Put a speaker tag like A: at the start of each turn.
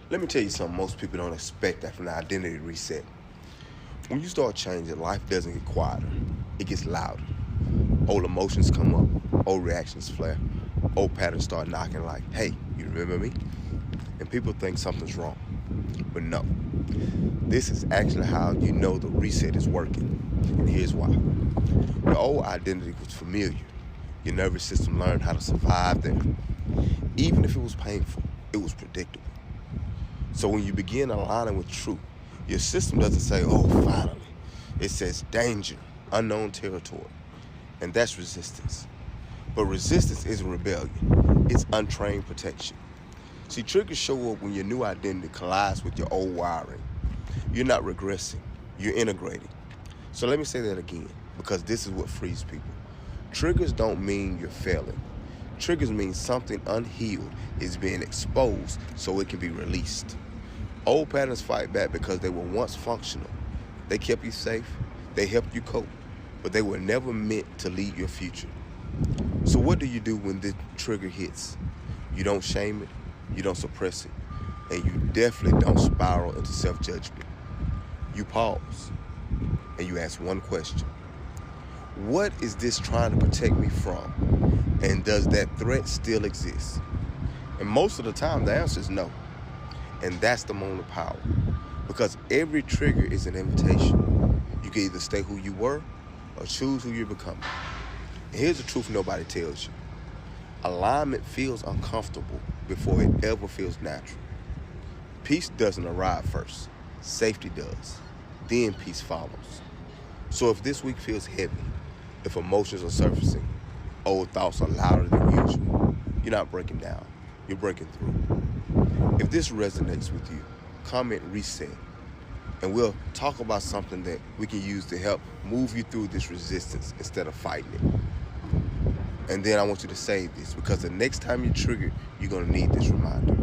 A: Let me tell you something most people don't expect after an identity reset. When you start changing, life doesn't get quieter, it gets louder. Old emotions come up, old reactions flare, old patterns start knocking like, hey, you remember me? And people think something's wrong. But no, this is actually how you know the reset is working. And here's why. Your old identity was familiar. Your nervous system learned how to survive there. Even if it was painful, it was predictable. So when you begin aligning with truth, your system doesn't say, oh, finally. It says danger, unknown territory. And that's resistance. But resistance isn't rebellion. It's untrained protection. See, triggers show up when your new identity collides with your old wiring. You're not regressing. You're integrating. So let me say that again, because this is what frees people. Triggers don't mean you're failing. Triggers mean something unhealed is being exposed so it can be released. Old patterns fight back because they were once functional. They kept you safe, they helped you cope, but they were never meant to lead your future. So what do you do when the trigger hits? You don't shame it, you don't suppress it, and you definitely don't spiral into self-judgment. You pause, and you ask one question. What is this trying to protect me from? And does that threat still exist? And most of the time, the answer is no. And that's the moment of power. Because every trigger is an invitation. You can either stay who you were or choose who you're becoming. And here's the truth nobody tells you. Alignment feels uncomfortable before it ever feels natural. Peace doesn't arrive first. Safety does. Then peace follows. So if this week feels heavy, if emotions are surfacing, old thoughts are louder than usual, you're not breaking down. You're breaking through. If this resonates with you, comment reset. And we'll talk about something that we can use to help move you through this resistance instead of fighting it. And then I want you to save this because the next time you're triggered, you're going to need this reminder.